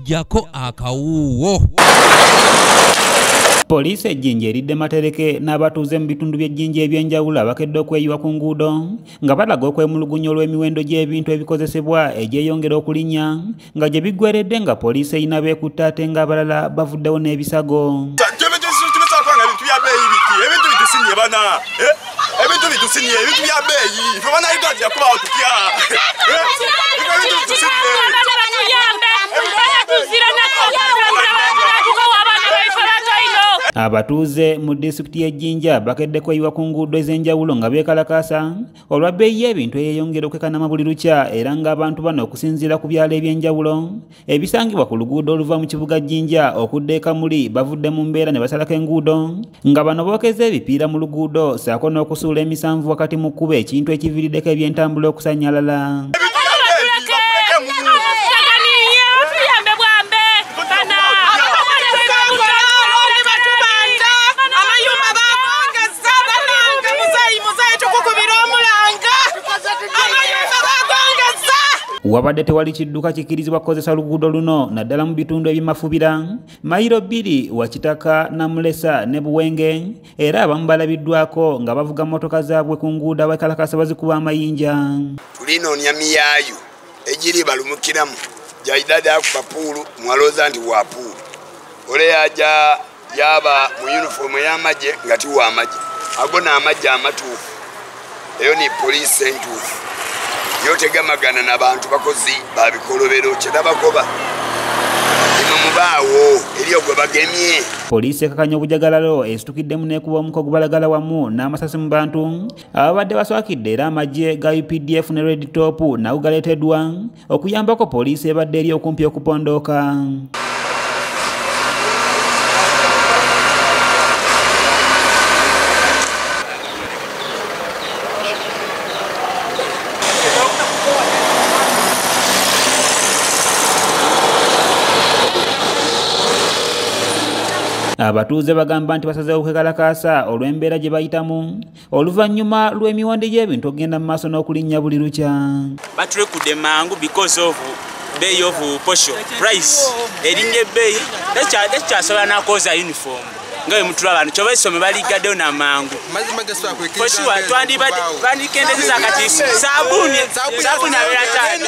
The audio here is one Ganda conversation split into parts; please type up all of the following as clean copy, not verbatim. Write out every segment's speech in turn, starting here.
jako akawuwo. Poliisi ejjinja eridde matereke n'abatuuze mu bitundu by'ejjinja ebyenjawulo abakedde okweyiwa ku nguudo nga balaga okwemulugunya olw'emiwendo gy'ebintu ebikozesebwa egyeyongera okulinnya nga gye biggweredde nga poliisi erina beekutte ate ng'abalala bavuddewo n'ebisago. Abatuuze mu disitulikiti y'Ejjinja bakedde kweyiwa ku nguudo ez'enjawulo nga beekalakaasa olwa bbeeyi y'ebintu eyeyongera okwekanama buli lukya era ng'abantu bano okusinziira ku byalo eby'enjawulo ebisangibwa ku luguudo oluva mu kibuga Jjinja okudda e Kamuli bavudde mu mbeera ne basalako enguudo nga bano bookeza ebipiira mu luguudo ssaako n'okusuula emisanvu wakati mu kkubo ekintu ekiviiriddeko ebyentambula okusannyalala. Wabadde tewali kidduka kikkirizibwa kukozesa luguudo luno naddala mu bitundu eby'Mafubira, mayiro 2 wa Kitaka, Namulesa ne Buwenge era abamu balabiddwako nga bavuga mmotoka zaabwe ku nguudo abeekalakaasa bazikuba amayinja. Tulinoonya miyaayu egiri balumukiramu gy'idada ku papuulu mwalooza nti wa puulu ole yaja yaba mu yunifoomu ey'amagye nga ti wa amagye ago n'amagye amatuufu eyo ni poliisi entuufu yotegamagana n'abantu bakozi babikolobero kyedabagoba ino mubaawo eriyo gwe bagemye. Poliisi ekakanya obujagalalo esitukiddemu n'ekuba omukogo balagala wamu n'amasasi mu bantu ababadde baswakidde era amagye ga UPDF ne Red Top nago galeeteddwa okuyambako poliisi ebadde eri okumpi okupondooka. Abatuuze bagamba nti basazeewo okwekalakaasa olw'embeera gye bayitamu oluvannyuma lw'emiwendo gy'ebintu okugenda mu maaso n'okulinnya buli lukya. Batulekudde mangu because of bay of posho price erinnya ebbeeyi tekyasobola n'akoza uniform nga bwe mutula abantu kyoba esome baligaddewo n'amangu poshiwa twandikendezeza kati sabuuni abeera kyali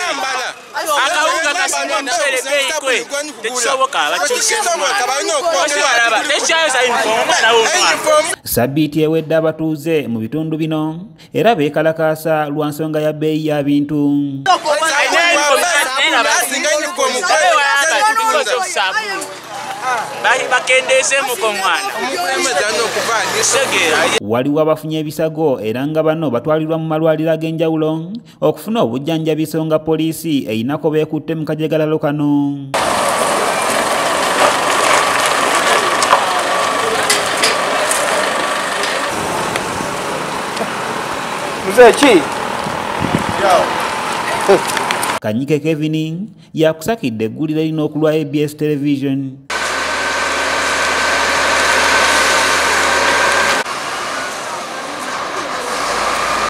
akawunga kasinga omuceere bbeeyi kwe tekisoboka bakyusibalaba tekyayoza uniform omwana w'omwana. Sabbiiti ewedde abatuuze mu bitundu bino era beekalakaasa lwa nsonga ya bbeeyi ya bintu. Waliwo abafunye ebisago era nga bano batwalirwa mu malwaliro ag'enjawulo okufuna obujjanjabi so nga poliisi eyinako beekutte mu kajegalalo kano. Kanyike Kevin yakusakidde eggulire lino okulwa ABS Television.